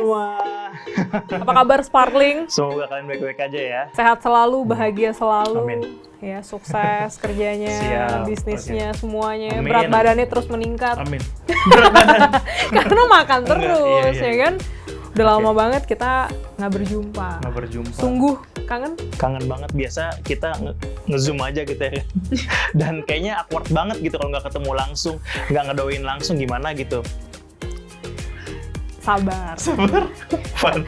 semua. Apa kabar Sparkling? Semoga kalian baik-baik aja ya. Sehat selalu, bahagia selalu. Amin. Ya, sukses kerjanya, Siap, bisnisnya, semuanya. Amin. Berat badannya terus meningkat. Amin. Karena makan terus, iya. ya kan? Udah lama banget kita nggak berjumpa. Nggak berjumpa. Sungguh kangen. Kangen banget, biasa kita nge-zoom aja gitu ya. Dan kayaknya awkward banget gitu kalau nggak ketemu langsung, nggak ngedoain langsung gimana gitu. Sabar. Fun.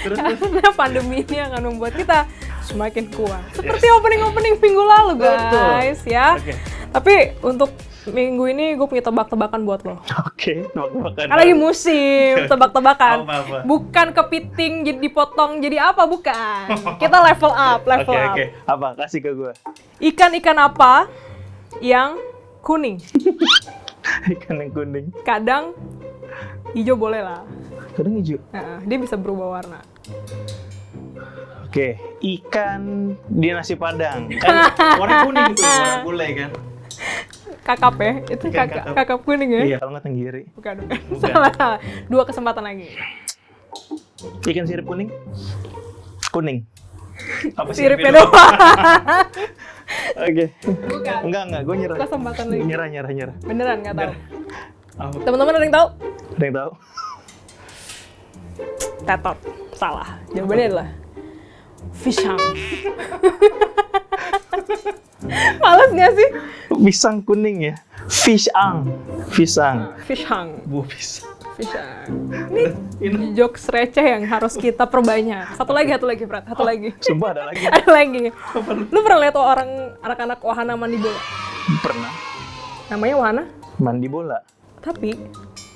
Terus. Karena pandemi ini akan membuat kita semakin kuat. Seperti opening-opening minggu lalu, guys. Betul. Ya. Oke. Tapi untuk minggu ini gue punya tebak-tebakan buat lo. Oke, tebak-tebakan. Kan lagi musim tebak-tebakan. Apa-apa. Bukan kepiting jadi dipotong jadi apa, bukan. Kita level up. Oke. Apa? Kasih ke gue. Ikan-ikan apa yang kuning? Ikan yang kuning. Kadang hijau boleh lah. Kadang hijau. Nah, dia bisa berubah warna. Oke, ikan di nasi padang. Kan warna kuning tuh, warna gulai kan. Kakap ya? Itu Ikan kakap kuning ya? Iya, kalau nggak tenggiri. Bukan. Salah. 2 kesempatan lagi. Ikan sirip kuning? Kuning. Apa Siripnya doang. Oke. Bukan. Enggak, gue nyerah. Kesempatan lagi. Nyerah. Beneran nggak tahu. Apa? Teman-teman ada yang tahu? Ada yang tahu? Tetot. Salah. Jawabannya adalah fishang. Males nggak sih? Pisang kuning ya? Fishang. Fishang. Buah pisang. Fishang. Ini jokes receh yang harus kita perbanyak. Satu lagi, Fred. Satu lagi. Sumpah ada lagi. Ada lagi. Lu pernah lihat anak-anak wahana mandi bola? Pernah. Namanya wahana? Mandi bola. Tapi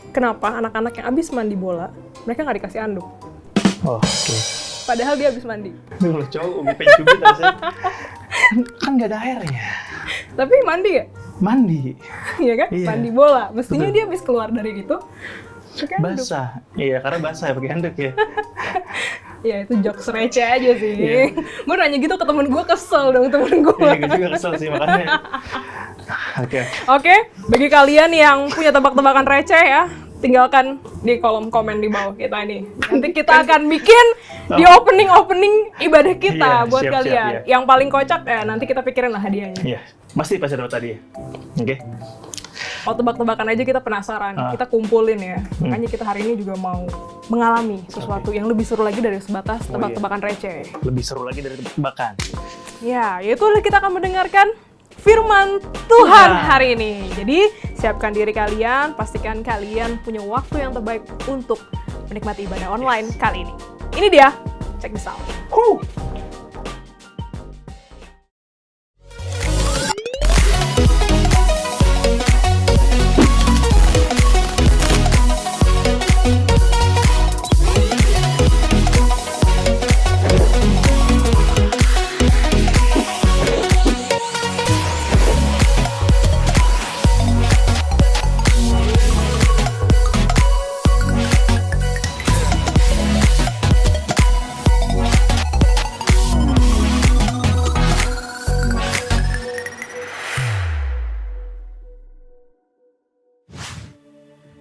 kenapa anak-anak yang abis mandi bola mereka nggak dikasih anduk? Oh, oke. Padahal dia abis mandi. Lu cowok, gue pengen cubit rasanya. Kan nggak ada airnya. Tapi mandi ya? Mandi. Iya kan? Iya. Mandi bola. Mestinya Betul. dia abis keluar dari itu pakai anduk. Basah. Iya, karena basah ya pakai handuk ya. Ya itu jokes receh aja sih. Iya. Gue nanya gitu ke temen gue, kesel dong temen gue. Iya, gue juga kesel sih makanya. Oke. Oke, bagi kalian yang punya tebak-tebakan receh ya, tinggalkan di kolom komen di bawah kita ini. Nanti kita akan bikin di opening ibadah kita Iya, buat siap, kalian. iya. Yang paling kocak ya nanti kita pikirin lah hadiahnya. Iya, pasti dapat tadi ya. Oke. Oh, tebak-tebakan aja kita penasaran, kita kumpulin ya. Makanya kita hari ini juga mau mengalami sesuatu yang lebih seru lagi dari sebatas tebak-tebakan receh. Lebih seru lagi dari tebak-tebakan. Ya, yaitu kita akan mendengarkan firman Tuhan hari ini. Jadi, siapkan diri kalian, pastikan kalian punya waktu yang terbaik untuk menikmati ibadah online kali ini. Ini dia, check this out.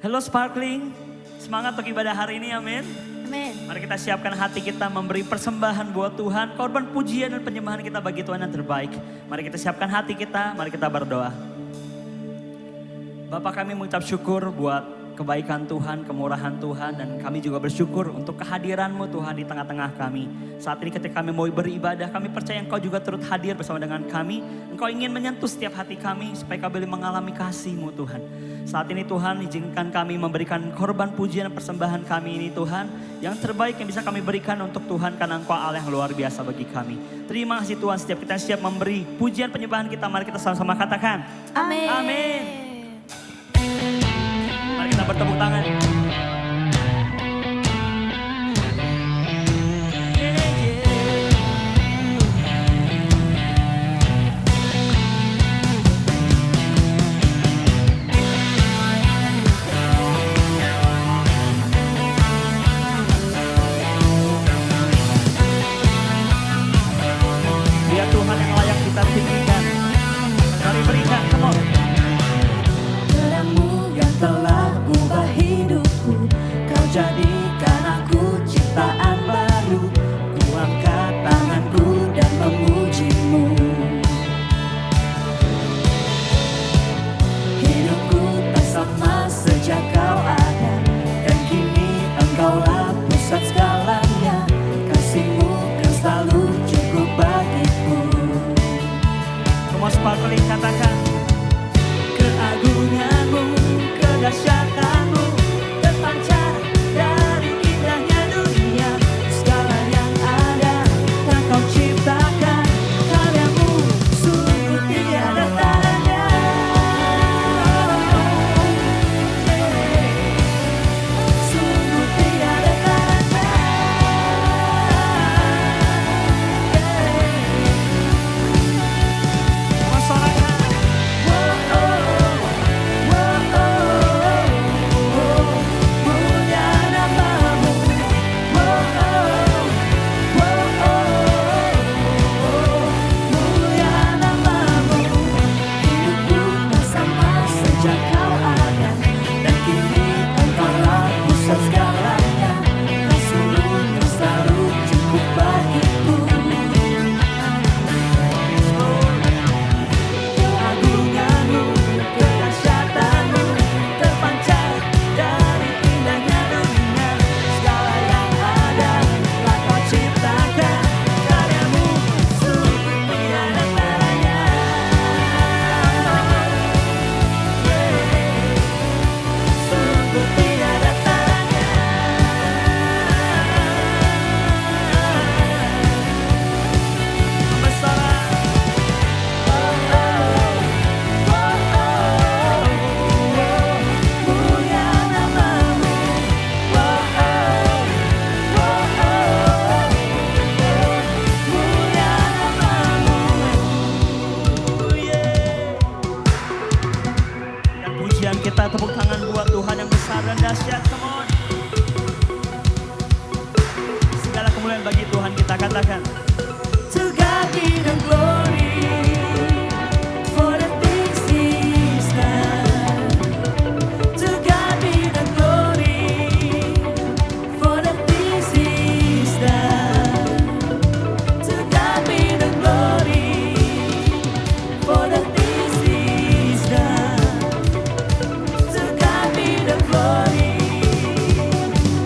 Halo Sparkling, semangat untuk ibadah hari ini, amin. Amin. Mari kita siapkan hati kita memberi persembahan buat Tuhan, korban pujian dan penyembahan kita bagi Tuhan yang terbaik. Mari kita siapkan hati kita, mari kita berdoa. Bapak, kami mengucap syukur buat kebaikan Tuhan, kemurahan Tuhan, dan kami juga bersyukur untuk kehadiran-Mu Tuhan di tengah-tengah kami. Saat ini ketika kami mau beribadah, kami percaya Engkau juga turut hadir bersama dengan kami. Engkau ingin menyentuh setiap hati kami supaya kami boleh mengalami kasih-Mu Tuhan. Saat ini Tuhan, izinkan kami memberikan korban pujian dan persembahan kami ini Tuhan, yang terbaik yang bisa kami berikan untuk Tuhan, karena Engkau Allah yang luar biasa bagi kami. Terima kasih Tuhan, setiap kita siap memberi pujian penyembahan kita, mari kita sama-sama katakan Amin. Amin. Mari kita bertepuk tangan. Dia Tuhan yang layak kita tinggikan. Mari berikan, come on. Terangmu yang telah ubah hidupku. kemuliaan kita. Tepuk tangan buat Tuhan yang besar dan dahsyat. Come on. Segala kemuliaan bagi Tuhan kita, katakan. To God be the glory for the things He's done. To God be the glory for the things He's done. To God be the glory for the things He's done. To God be the glory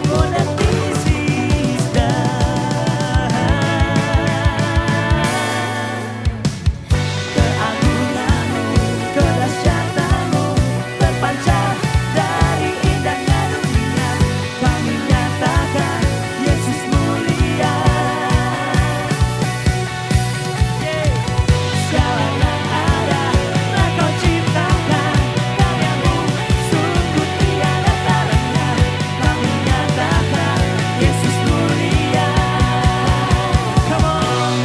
for the things He's done. Keagungan-Mu, kedahsyatan-Mu terpancar dari indahnya dunia. Kami nyatakan Yesus mulia. Segala yang ada telah Kau ciptakan, karya-Mu sungguh tiada taranya. Kami nyatakan Yesus mulia. Come on.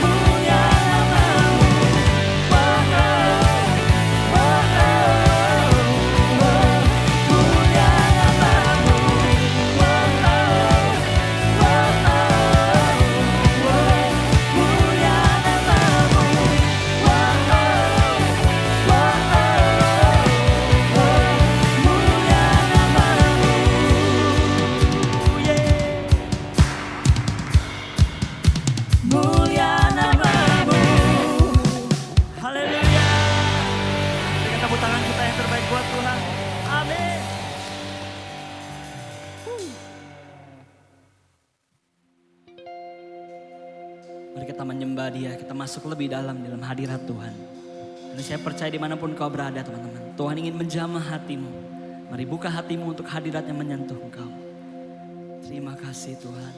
Mulia nama-Mu. Mulia nama-Mu. Mulia namamu. Mulia namamu. Haleluya. Berikan tepuk tangan kita yang terbaik buat Tuhan. Amin. Mari kita menyembah Dia, kita masuk lebih dalam hadirat Tuhan. Dan saya percaya dimanapun kau berada teman-teman, Tuhan ingin menjamah hatimu. Mari buka hatimu untuk hadiratnya menyentuh engkau. Terima kasih Tuhan.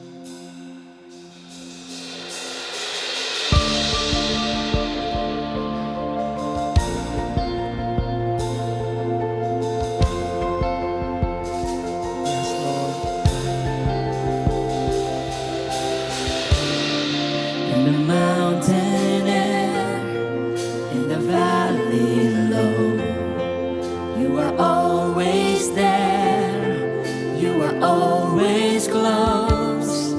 Yes, Lord. In the mountain air, in the valley low, You are always there. You are always close.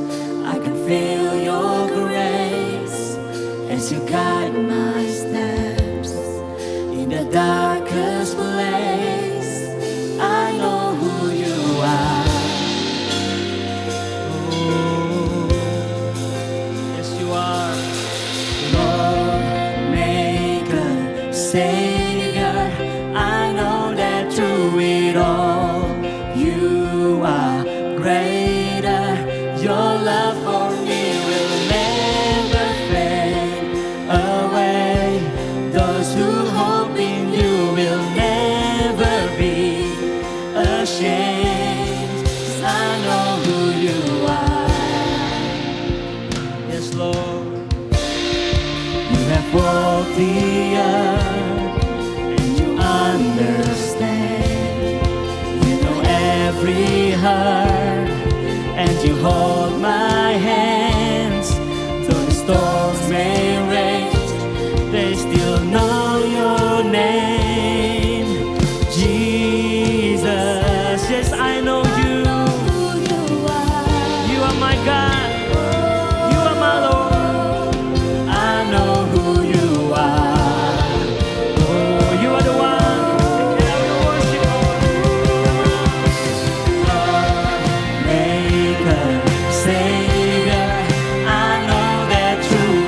I can feel Your grace as You guide my steps. In the darkest place, I know who You are. Oh, yes, You are. Lord, Maker, Savior, I know that through it all, You are greater. Your love for me will never fade away. Those who hope in You will never be ashamed. 'Cause I know who You are. Yes, Lord. You have walked the earth and You understand. You know every hurt and You hold my hands. Though the storms may rage, they still know Your name. Jesus, yes, I know You. You are my God. You are my Lord. I know who You are. Oh, You are the one. Yeah, we worship You. Lord, Maker, Savior, I know that through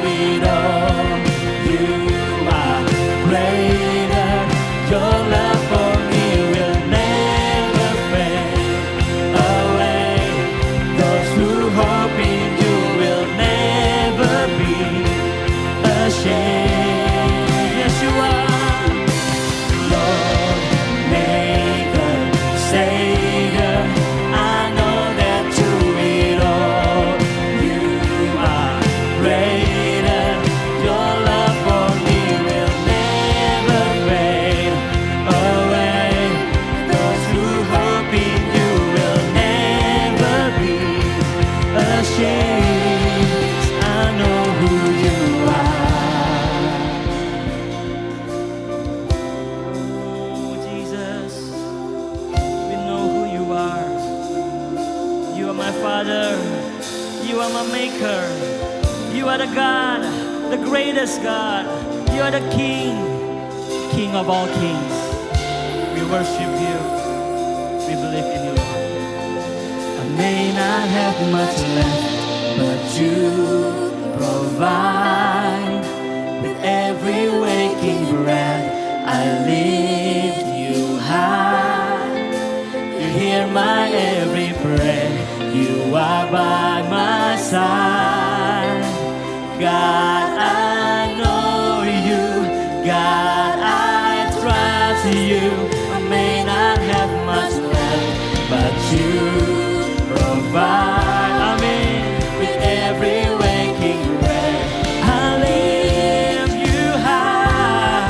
are the God, the greatest God. You are the King, King of all kings. We worship you. We believe in you, Lord. I may not have much left, but you provide. With every waking breath, I lift you high. You hear my every prayer. You are by my side. God, I know you. God, I trust you. I may not have much left, but you provide. Amen. With every waking breath, I lift you high.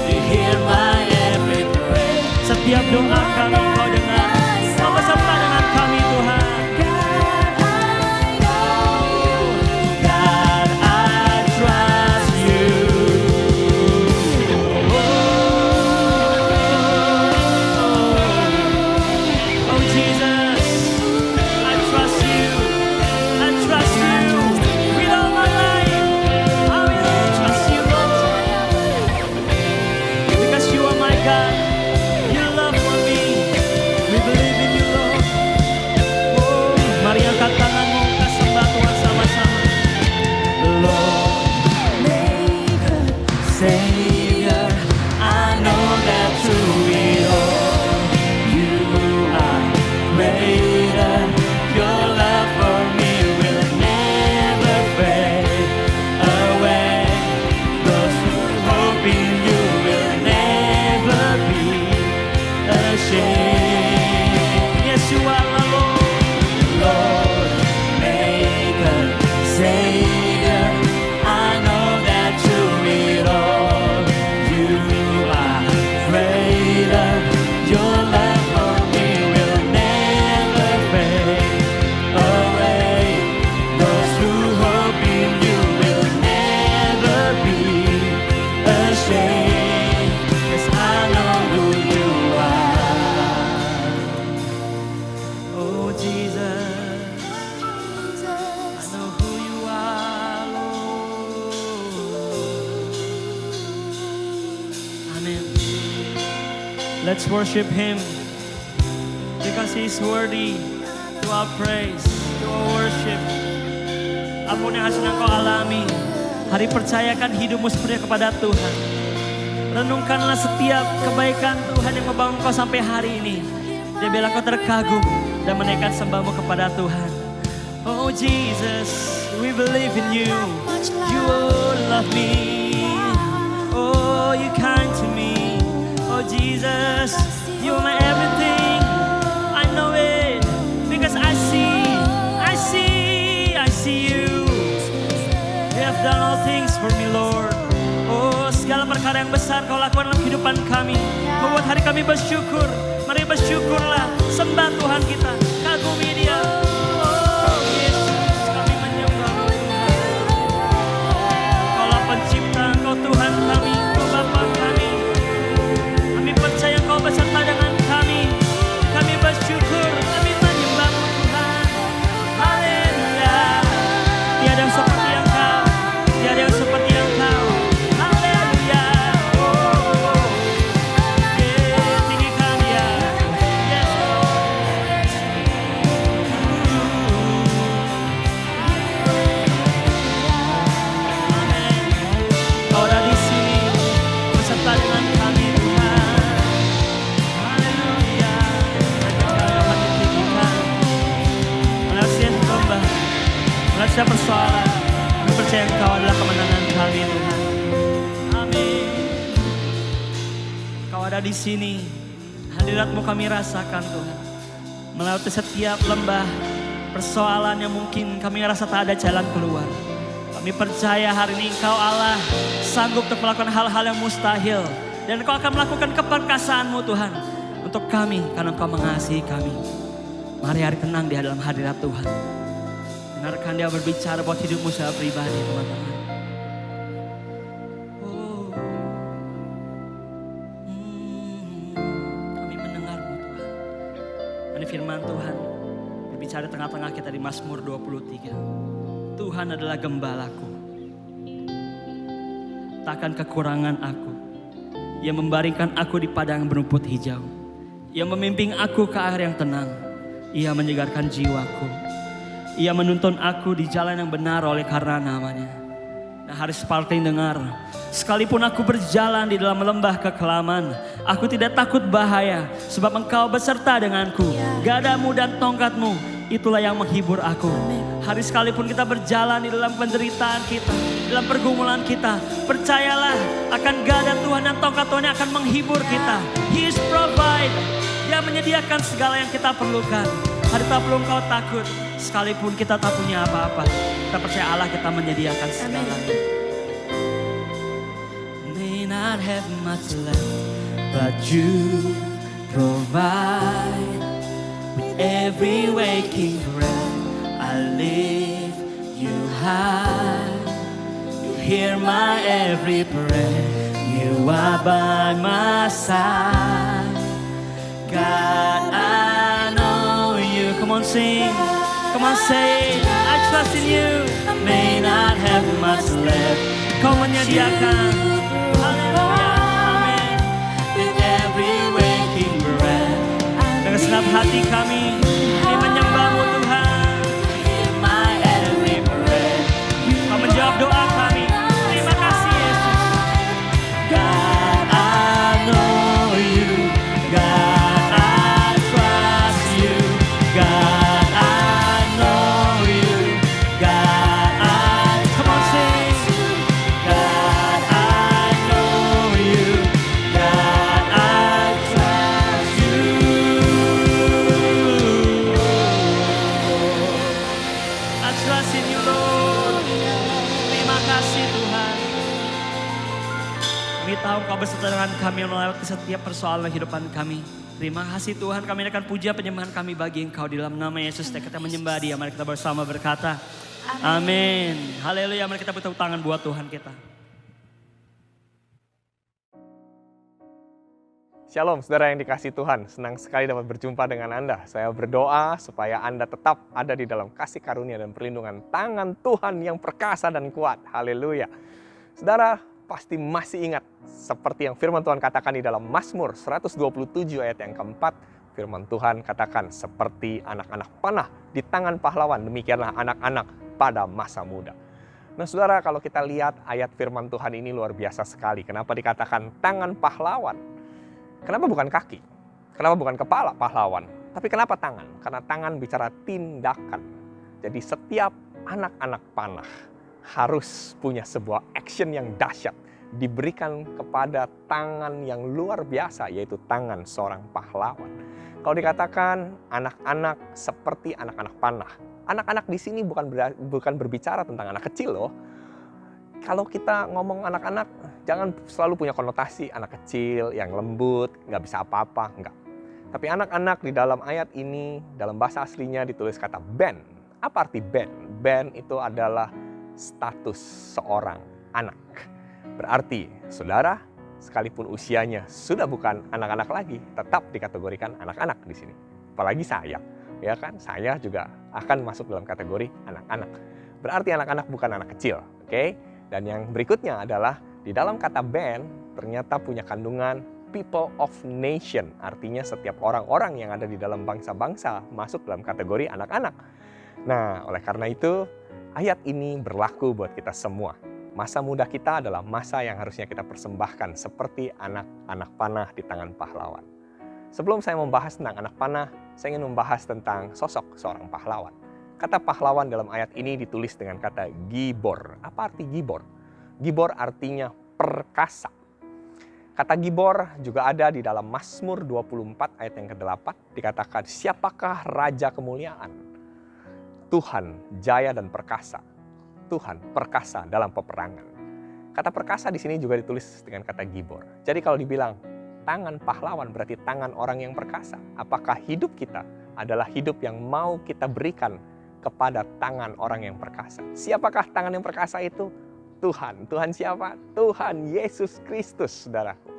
You hear my every prayer. Setiap doa kami Engkau dengar. Kau beserta dengan kami Tuhan. Let's worship Him because He's worthy to our praise, to our worship. Apapun yang sedang kau alami, hari percayakan hidupmu sepenuhnya kepada Tuhan. Renungkanlah setiap kebaikan Tuhan yang membangun kau sampai hari ini. Dia bilang kau terkagum dan menaikkan sembahmu kepada Tuhan. Oh Jesus, we believe in you. You love me. Oh, you kind to me. Oh Jesus, you're my everything. I know it because I see you. You have done all things for me, Lord. Oh, segala perkara yang besar kau lakukan dalam kehidupan kami, membuat hari kami bersyukur. Mari bersyukurlah, sembah Tuhan kita, kagumi Dia. Oh Yesus, kami menyembah Tuhan. Kaulah pencipta, Kau Tuhan kami, Kau Bapa kami. Kami percaya Kau beserta dengan kami. Kami bersyukur, kami menyembah Tuhan. Haleluya. Tiada yang seperti Engkau, tiada yang seperti Engkau. Haleluya. Oh, tinggikan Dia. Yes, Lord. Amin. Kau ada di sini beserta dengan kami Tuhan. Haleluya. Hanya Kau yang kami tinggikan. Melalui lembah, melalui setiap persoalan, kami percaya Engkau adalah kemenangan kami Tuhan. Amin. Kau ada di sini, hadirat-Mu kami rasakan Tuhan. Melewati setiap lembah, persoalan yang mungkin kami rasa tak ada jalan keluar. Kami percaya hari ini Engkau Allah sanggup untuk melakukan hal-hal yang mustahil. Dan Engkau akan melakukan keperkasaan-Mu Tuhan untuk kami karena Engkau mengasihi kami. Mari hari tenang di dalam hadirat Tuhan. Dengarkan Dia berbicara buat hidupmu secara pribadi teman-teman. Oh. Kami mendengar-Mu Tuhan. Ini firman Tuhan berbicara di tengah-tengah kita di Mazmur 23. Tuhan adalah gembalaku. Takkan kekurangan aku. Ia membaringkan aku di padang berumput hijau. Ia memimpin aku ke air yang tenang. Ia menyegarkan jiwaku. Ia menuntun aku di jalan yang benar oleh karena namanya. Nah, hari seperti dengar, sekalipun aku berjalan di dalam lembah kekelaman, aku tidak takut bahaya, sebab Engkau beserta denganku. Gadamu dan tongkatmu, itulah yang menghibur aku. Hari sekalipun kita berjalan di dalam penderitaan kita, dalam pergumulan kita, percayalah akan gada Tuhan dan tongkat Tuhan yang akan menghibur kita. He is provide. Dia menyediakan segala yang kita perlukan. Hari tak perlu engkau takut, sekalipun kita tak punya apa-apa. Kita percaya Allah kita menyediakan segalanya. May not have much left, but you provide. With every waking breath, I lift you high. You hear my every prayer. You are by my side. God, I know you. Come on, sing. Come on, say it. I trust in you. May not have much left. Kau menyediakan. Haleluya. Amin. With every waking breath. Dengan senap hati kami ini menyembahmu Tuhan. Hear my every prayer. Kau menjawab doa kami. Terima kasih Yesus. God, I know you. God. Tahu Kau beserta dengan kami melewati setiap persoalan kehidupan kami. Terima kasih Tuhan, kami akan puja penyembahan kami bagi Engkau di dalam nama Yesus. Kita menyembah Dia, mari kita bersama berkata amin. Haleluya, mari kita bertepuk tangan buat Tuhan kita. Shalom saudara yang dikasihi Tuhan, senang sekali dapat berjumpa dengan Anda. Saya berdoa supaya Anda tetap ada di dalam kasih karunia dan perlindungan tangan Tuhan yang perkasa dan kuat. Haleluya. Saudara, pasti masih ingat seperti yang firman Tuhan katakan di dalam Mazmur 127 ayat yang keempat. Firman Tuhan katakan seperti anak-anak panah di tangan pahlawan, demikianlah anak-anak pada masa muda. Nah saudara, kalau kita lihat ayat firman Tuhan ini luar biasa sekali. Kenapa dikatakan tangan pahlawan? Kenapa bukan kaki? Kenapa bukan kepala pahlawan? Tapi kenapa tangan? Karena tangan bicara tindakan. Jadi setiap anak-anak panah harus punya sebuah action yang dahsyat diberikan kepada tangan yang luar biasa, yaitu tangan seorang pahlawan. Kalau dikatakan anak-anak seperti anak-anak panah, anak-anak di sini bukan berbicara tentang anak kecil loh. Kalau kita ngomong anak-anak, jangan selalu punya konotasi anak kecil yang lembut, nggak bisa apa-apa, enggak. Tapi anak-anak di dalam ayat ini, dalam bahasa aslinya ditulis kata ben. Apa arti ben? Ben itu adalah status seorang anak. Berarti saudara, sekalipun usianya sudah bukan anak-anak lagi, tetap dikategorikan anak-anak di sini. Apalagi saya, ya kan? Saya juga akan masuk dalam kategori anak-anak. Berarti anak-anak bukan anak kecil, oke? Dan yang berikutnya adalah di dalam kata band ternyata punya kandungan people of nation. Artinya setiap orang-orang yang ada di dalam bangsa-bangsa masuk dalam kategori anak-anak. Nah, oleh karena itu ayat ini berlaku buat kita semua. Masa muda kita adalah masa yang harusnya kita persembahkan seperti anak-anak panah di tangan pahlawan. Sebelum saya membahas tentang anak panah, saya ingin membahas tentang sosok seorang pahlawan. Kata pahlawan dalam ayat ini ditulis dengan kata gibor. Apa arti gibor? Gibor artinya perkasa. Kata gibor juga ada di dalam Mazmur 24 ayat yang ke-8. Dikatakan, siapakah raja kemuliaan? Tuhan jaya dan perkasa. Tuhan perkasa dalam peperangan. Kata perkasa di sini juga ditulis dengan kata gibor. Jadi kalau dibilang tangan pahlawan berarti tangan orang yang perkasa. Apakah hidup kita adalah hidup yang mau kita berikan kepada tangan orang yang perkasa? Siapakah tangan yang perkasa itu? Tuhan. Tuhan siapa? Tuhan Yesus Kristus, saudaraku.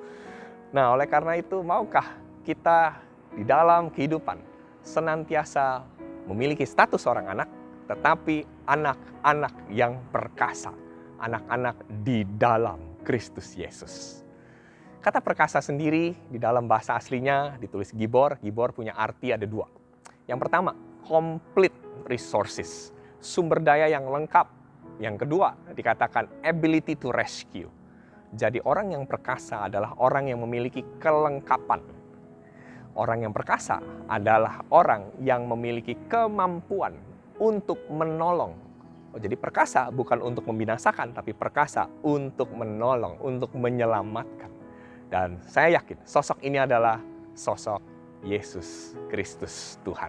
Nah, oleh karena itu maukah kita di dalam kehidupan senantiasa memiliki status seorang anak, tetapi anak-anak yang perkasa, anak-anak di dalam Kristus Yesus. Kata perkasa sendiri di dalam bahasa aslinya ditulis gibor. Gibor punya arti ada dua. Yang pertama, complete resources, sumber daya yang lengkap. Yang kedua, dikatakan ability to rescue. Jadi orang yang perkasa adalah orang yang memiliki kelengkapan. Orang yang perkasa adalah orang yang memiliki kemampuan untuk menolong. Jadi perkasa bukan untuk membinasakan, tapi perkasa untuk menolong, untuk menyelamatkan. Dan saya yakin sosok ini adalah sosok Yesus Kristus Tuhan.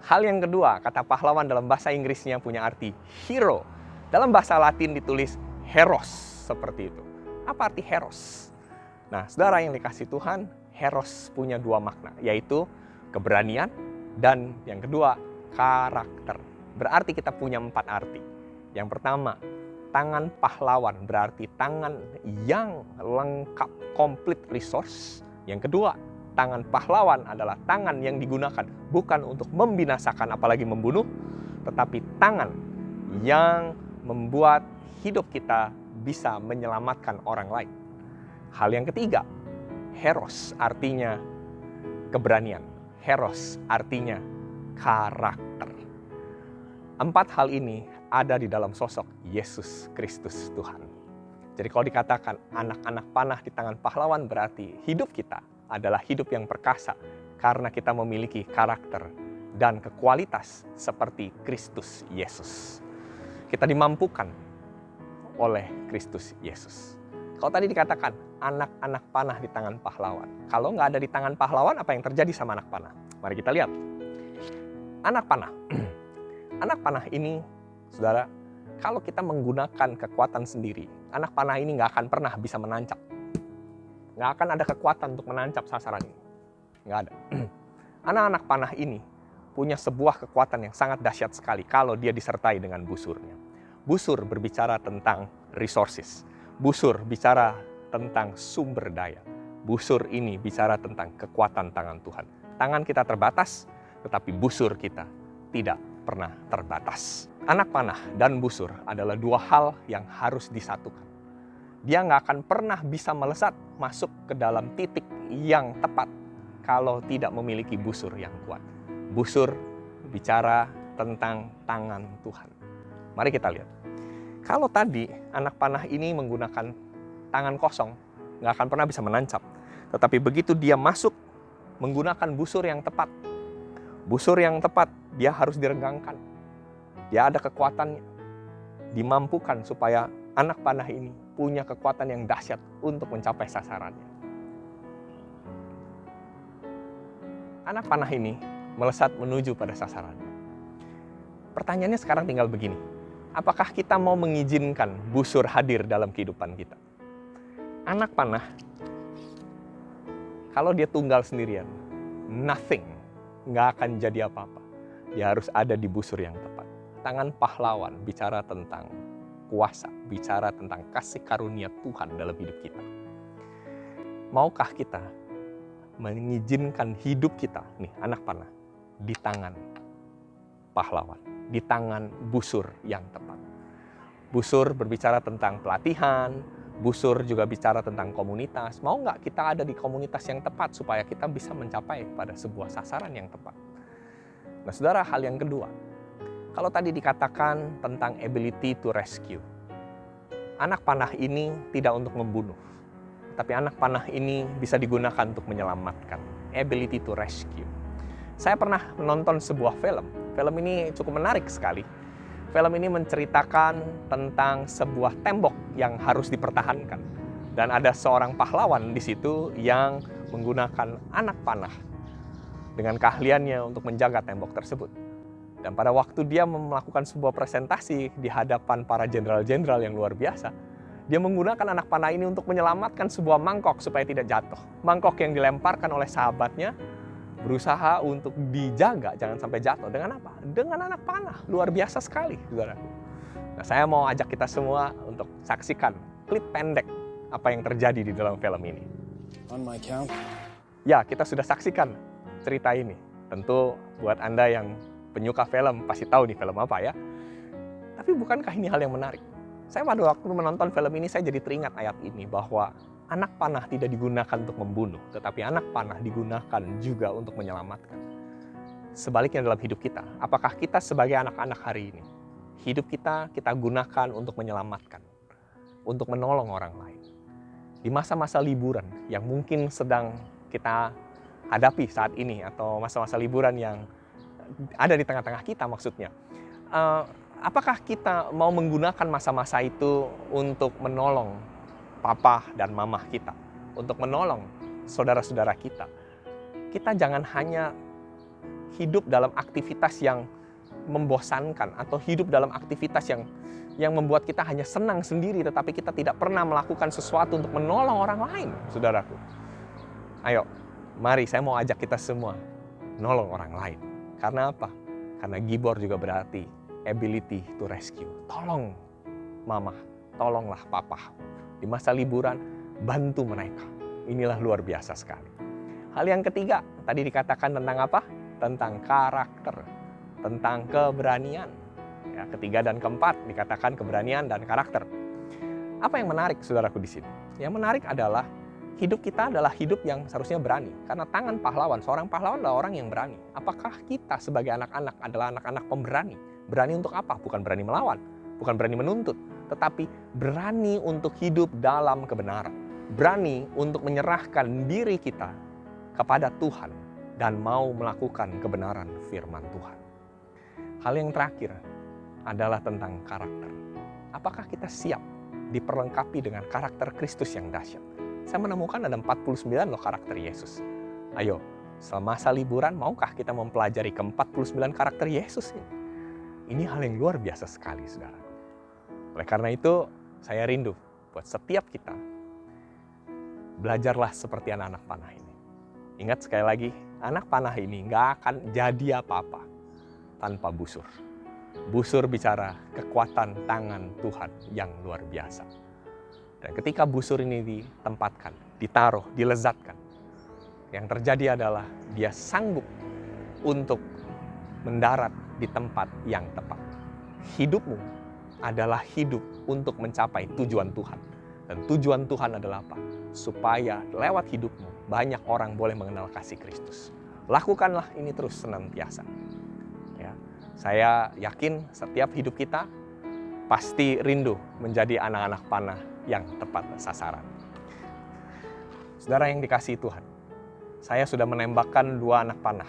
Hal yang kedua, kata pahlawan dalam bahasa Inggrisnya punya arti hero. Dalam bahasa Latin ditulis heros, seperti itu. Apa arti heros? Nah, saudara yang dikasih Tuhan, heros punya dua makna, yaitu keberanian dan yang kedua, karakter. Berarti kita punya 4 arti. Yang pertama, tangan pahlawan berarti tangan yang lengkap, complete resource. Yang kedua, tangan pahlawan adalah tangan yang digunakan bukan untuk membinasakan apalagi membunuh, tetapi tangan yang membuat hidup kita bisa menyelamatkan orang lain. Hal yang ketiga, heros artinya keberanian. Heros artinya karakter. 4 hal ini ada di dalam sosok Yesus Kristus Tuhan. Jadi kalau dikatakan anak-anak panah di tangan pahlawan berarti hidup kita adalah hidup yang perkasa karena kita memiliki karakter dan kekualitas seperti Kristus Yesus. Kita dimampukan oleh Kristus Yesus. Kalau tadi dikatakan anak-anak panah di tangan pahlawan. Kalau nggak ada di tangan pahlawan, apa yang terjadi sama anak panah? Mari kita lihat. Anak panah. Anak panah ini, saudara, kalau kita menggunakan kekuatan sendiri, anak panah ini nggak akan pernah bisa menancap. Nggak akan ada kekuatan untuk menancap sasaran ini. Nggak ada. Anak-anak panah ini punya sebuah kekuatan yang sangat dahsyat sekali kalau dia disertai dengan busurnya. Busur berbicara tentang resources. Busur bicara tentang sumber daya. Busur ini bicara tentang kekuatan tangan Tuhan. Tangan kita terbatas, tetapi busur kita tidak pernah terbatas. Anak panah dan busur adalah 2 hal yang harus disatukan. Dia nggak akan pernah bisa melesat masuk ke dalam titik yang tepat kalau tidak memiliki busur yang kuat. Busur bicara tentang tangan Tuhan. Mari kita lihat. Kalau tadi anak panah ini menggunakan tangan kosong, nggak akan pernah bisa menancap. Tetapi begitu dia masuk menggunakan busur yang tepat, busur yang tepat dia harus diregangkan. Dia ada kekuatannya, dimampukan supaya anak panah ini punya kekuatan yang dahsyat untuk mencapai sasarannya. Anak panah ini melesat menuju pada sasarannya. Pertanyaannya sekarang tinggal begini. Apakah kita mau mengizinkan busur hadir dalam kehidupan kita? Anak panah, kalau dia tunggal sendirian, nothing, nggak akan jadi apa-apa. Dia harus ada di busur yang tepat. Tangan pahlawan bicara tentang kuasa, bicara tentang kasih karunia Tuhan dalam hidup kita. Maukah kita mengizinkan hidup kita, nih anak panah, di tangan pahlawan, di tangan busur yang tepat. Busur berbicara tentang pelatihan, busur juga bicara tentang komunitas. Mau nggak kita ada di komunitas yang tepat supaya kita bisa mencapai pada sebuah sasaran yang tepat? Nah saudara, hal yang kedua, kalau tadi dikatakan tentang ability to rescue, anak panah ini tidak untuk membunuh, tapi anak panah ini bisa digunakan untuk menyelamatkan. Ability to rescue. Saya pernah menonton sebuah film. Film ini cukup menarik sekali. Film ini menceritakan tentang sebuah tembok yang harus dipertahankan. Dan ada seorang pahlawan di situ yang menggunakan anak panah dengan keahliannya untuk menjaga tembok tersebut. Dan pada waktu dia melakukan sebuah presentasi di hadapan para jenderal-jenderal yang luar biasa, dia menggunakan anak panah ini untuk menyelamatkan sebuah mangkok supaya tidak jatuh. Mangkok yang dilemparkan oleh sahabatnya berusaha untuk dijaga jangan sampai jatuh. Dengan apa? Dengan anak panah. Luar biasa sekali, saudara. Nah, saya mau ajak kita semua untuk saksikan klip pendek apa yang terjadi di dalam film ini. On my count. Ya, kita sudah saksikan cerita ini. Tentu buat Anda yang penyuka film pasti tahu nih film apa ya. Tapi bukankah ini hal yang menarik? Saya pada waktu menonton film ini, saya jadi teringat ayat ini bahwa anak panah tidak digunakan untuk membunuh, tetapi anak panah digunakan juga untuk menyelamatkan. Sebaliknya dalam hidup kita, apakah kita sebagai anak-anak hari ini, hidup kita gunakan untuk menyelamatkan, untuk menolong orang lain. Di masa-masa liburan yang mungkin sedang kita hadapi saat ini, atau masa-masa liburan yang ada di tengah-tengah kita maksudnya, apakah kita mau menggunakan masa-masa itu untuk menolong papa dan mama kita, untuk menolong saudara-saudara kita? Kita jangan hanya hidup dalam aktivitas yang membosankan atau hidup dalam aktivitas yang membuat kita hanya senang sendiri, tetapi kita tidak pernah melakukan sesuatu untuk menolong orang lain, saudaraku. Ayo, mari saya mau ajak kita semua nolong orang lain. Karena apa? Karena gibor juga berarti ability to rescue. Tolong mama, tolonglah papa. Di masa liburan, bantu mereka. Inilah luar biasa sekali. Hal yang ketiga, tadi dikatakan tentang apa? Tentang karakter, tentang keberanian. Ya, ketiga dan keempat dikatakan keberanian dan karakter. Apa yang menarik, saudaraku, di sini? Yang menarik adalah hidup kita adalah hidup yang seharusnya berani. Karena tangan pahlawan, seorang pahlawan adalah orang yang berani. Apakah kita sebagai anak-anak adalah anak-anak pemberani? Berani untuk apa? Bukan berani melawan, bukan berani menuntut, tetapi berani untuk hidup dalam kebenaran. Berani untuk menyerahkan diri kita kepada Tuhan dan mau melakukan kebenaran firman Tuhan. Hal yang terakhir adalah tentang karakter. Apakah kita siap diperlengkapi dengan karakter Kristus yang dahsyat? Saya menemukan ada 49 loh karakter Yesus. Ayo, semasa liburan maukah kita mempelajari ke-49 karakter Yesus ini? Ini hal yang luar biasa sekali, saudara. Oleh karena itu, saya rindu buat setiap kita, belajarlah seperti anak-anak panah ini. Ingat sekali lagi, anak panah ini nggak akan jadi apa-apa tanpa busur. Busur bicara kekuatan tangan Tuhan yang luar biasa. Dan ketika busur ini ditempatkan, ditaruh, dilezatkan, yang terjadi adalah dia sanggup untuk mendarat di tempat yang tepat. Hidupmu adalah hidup untuk mencapai tujuan Tuhan. Dan tujuan Tuhan adalah apa? Supaya lewat hidupmu banyak orang boleh mengenal kasih Kristus. Lakukanlah ini terus senantiasa. Ya, saya yakin setiap hidup kita pasti rindu menjadi anak-anak panah yang tepat sasaran. Saudara yang dikasihi Tuhan, saya sudah menembakkan 2 anak panah.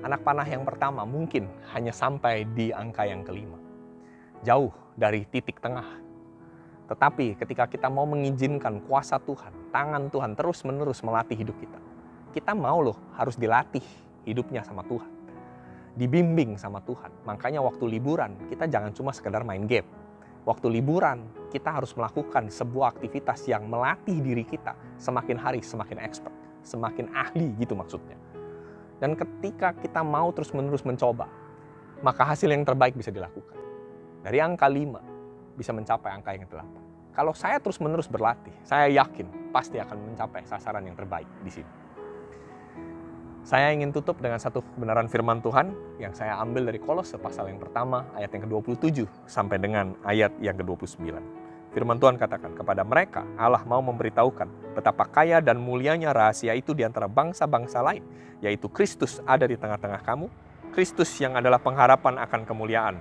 Anak panah yang pertama mungkin hanya sampai di angka yang kelima. Jauh dari titik tengah. Tetapi ketika kita mau mengizinkan kuasa Tuhan, tangan Tuhan terus-menerus melatih hidup kita. Kita mau loh harus dilatih hidupnya sama Tuhan. Dibimbing sama Tuhan. Makanya waktu liburan kita jangan cuma sekedar main game. Waktu liburan kita harus melakukan sebuah aktivitas yang melatih diri kita semakin hari semakin expert, semakin ahli gitu maksudnya. Dan ketika kita mau terus-menerus mencoba, maka hasil yang terbaik bisa dilakukan. Dari angka 5 bisa mencapai angka yang 8. Kalau saya terus-menerus berlatih, saya yakin pasti akan mencapai sasaran yang terbaik di sini. Saya ingin tutup dengan satu kebenaran firman Tuhan yang saya ambil dari Kolose pasal yang pertama, ayat yang ke-27 sampai dengan ayat yang ke-29. Firman Tuhan katakan, kepada mereka Allah mau memberitahukan betapa kaya dan mulianya rahasia itu di antara bangsa-bangsa lain, yaitu Kristus ada di tengah-tengah kamu, Kristus yang adalah pengharapan akan kemuliaan.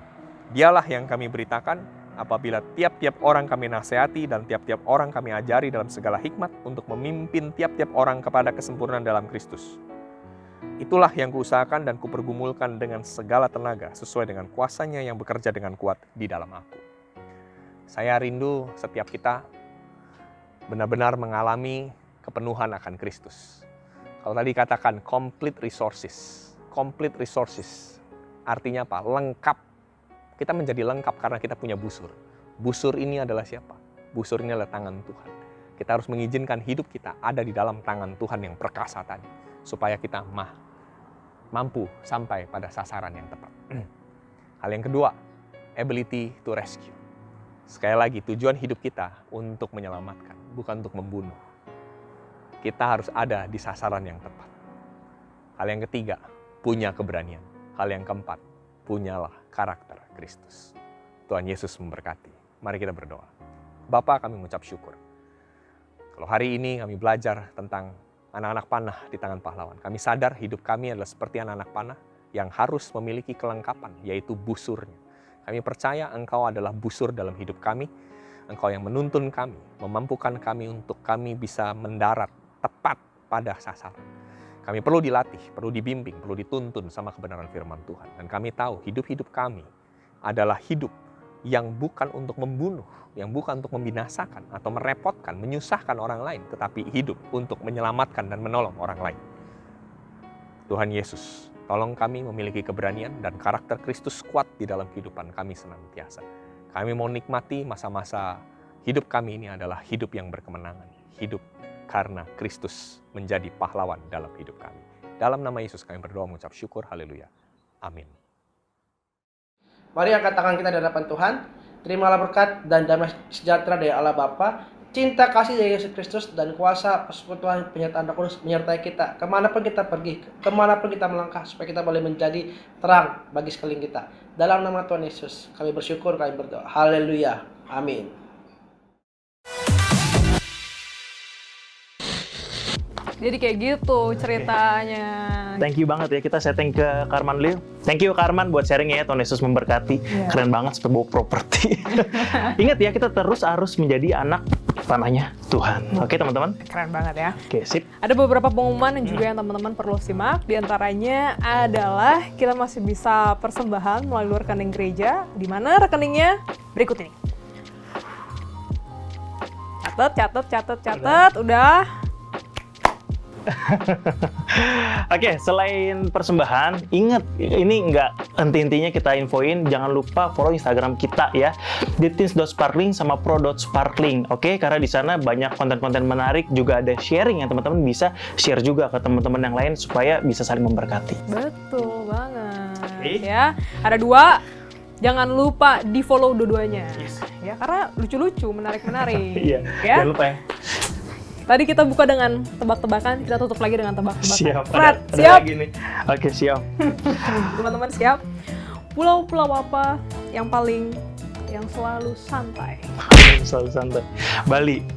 Dialah yang kami beritakan apabila tiap-tiap orang kami nasihati dan tiap-tiap orang kami ajari dalam segala hikmat untuk memimpin tiap-tiap orang kepada kesempurnaan dalam Kristus. Itulah yang kuusahakan dan kupergumulkan dengan segala tenaga sesuai dengan kuasanya yang bekerja dengan kuat di dalam aku. Saya rindu setiap kita benar-benar mengalami kepenuhan akan Kristus. Kalau tadi katakan complete resources artinya apa? Lengkap. Kita menjadi lengkap karena kita punya busur. Busur ini adalah siapa? Busur ini adalah tangan Tuhan. Kita harus mengizinkan hidup kita ada di dalam tangan Tuhan yang perkasa tadi, supaya kita mampu sampai pada sasaran yang tepat. Hal yang kedua, ability to rescue. Sekali lagi, tujuan hidup kita untuk menyelamatkan, bukan untuk membunuh. Kita harus ada di sasaran yang tepat. Hal yang ketiga, punya keberanian. Hal yang keempat, punyalah karakter Kristus. Tuhan Yesus memberkati. Mari kita berdoa. Bapa, kami mengucap syukur. Kalau hari ini kami belajar tentang anak-anak panah di tangan pahlawan. Kami sadar hidup kami adalah seperti anak-anak panah yang harus memiliki kelengkapan, yaitu busurnya. Kami percaya Engkau adalah busur dalam hidup kami. Engkau yang menuntun kami, memampukan kami untuk kami bisa mendarat tepat pada sasaran. Kami perlu dilatih, perlu dibimbing, perlu dituntun sama kebenaran firman Tuhan. Dan kami tahu hidup-hidup kami adalah hidup yang bukan untuk membunuh, yang bukan untuk membinasakan atau merepotkan, menyusahkan orang lain, tetapi hidup untuk menyelamatkan dan menolong orang lain. Tuhan Yesus, tolong kami memiliki keberanian dan karakter Kristus kuat di dalam kehidupan kami senantiasa. Kami mau nikmati masa-masa hidup kami ini adalah hidup yang berkemenangan, hidup karena Kristus menjadi pahlawan dalam hidup kami. Dalam nama Yesus kami berdoa mengucap syukur, haleluya. Amin. Mari angkat tangan kita di hadapan Tuhan. Terimalah berkat dan damai sejahtera dari Allah Bapa, cinta kasih dari Yesus Kristus, dan kuasa persekutuan penyertaan Roh Kudus menyertai kita kemanapun kita pergi, kemanapun kita melangkah, supaya kita boleh menjadi terang bagi sekeliling kita. Dalam nama Tuhan Yesus kami bersyukur, kami berdoa. Haleluya. Amin. Jadi kayak gitu ceritanya. Thank you banget ya, kita setting ke Karman dulu. Thank you Karman buat sharingnya ya, Tuhan Yesus memberkati. Keren banget sampai bawa properti. Ingat ya, kita terus harus menjadi anak panahnya Tuhan. Oke teman-teman? Keren banget ya. Oke, sip. Ada beberapa pengumuman yang juga yang teman-teman perlu simak. Di antaranya adalah kita masih bisa persembahan melalui rekening gereja. Di mana rekeningnya? Berikut ini. Catat. Udah. Oke, selain persembahan, ingat ini nggak henti-hentinya kita infoin, jangan lupa follow Instagram kita ya, di teens.sparkling sama pro.sparkling. Oke, karena di sana banyak konten-konten menarik, juga ada sharing yang teman-teman bisa share juga ke teman-teman yang lain supaya bisa saling memberkati. Betul banget. Ya, ada 2. Jangan lupa di-follow dua-duanya. Yes. Ya, karena lucu-lucu, menarik-menarik. Iya, ya. jangan lupa ya. Tadi kita buka dengan tebak-tebakan, kita tutup lagi dengan tebak-tebakan. Siap, Fred, ada siap? lagi nih. Oke, siap. Teman-teman siap? Pulau-pulau apa yang selalu santai? Selalu santai. Bali.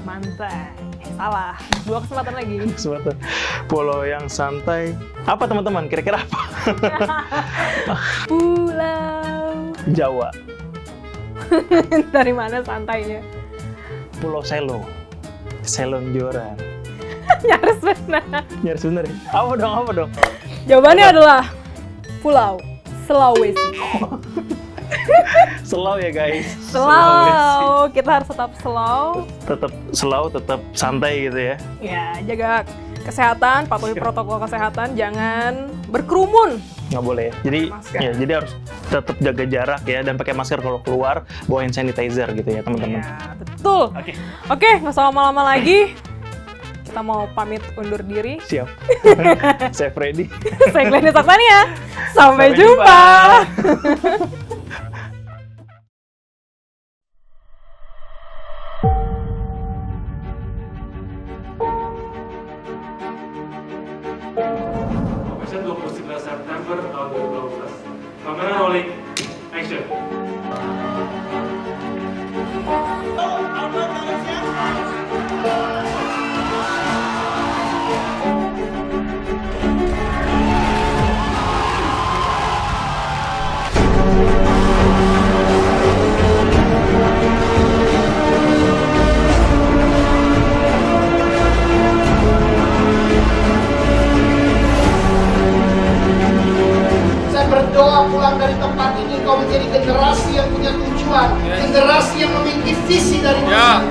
Mantai. Salah. 2 kesempatan lagi. Kesempatan. Pulau yang santai. Apa teman-teman? Kira-kira apa? Pulau. Jawa. Dari mana santainya? Pulau Selo. Selon Joran. Nyaris benar. Nyaris bener ya? Apa dong? Jawabannya adalah Pulau Sulawesi. Slow ya guys. Slow. Kita harus tetap slow. Tetap slow, tetap santai gitu ya. Ya, jaga kesehatan, patuhi protokol kesehatan, jangan berkerumun. Nggak boleh ya. Jadi Masker. ya, jadi harus tetap jaga jarak ya, dan pakai masker kalau keluar, bawa hand sanitizer gitu ya teman-teman. Ya, betul. Oke. Oke, nggak usah lama-lama lagi. Kita mau pamit undur diri. Siap. Saya Freddy. Saya Glendy Saksania. Sampai jumpa. Pemeriksaan 29 September tahun 2012. Kamera rolling. Action. Saya berdoa pulang dari tempat ini kau menjadi generasi yang punya tujuan, generasi yang memiliki visi dari Tuhan.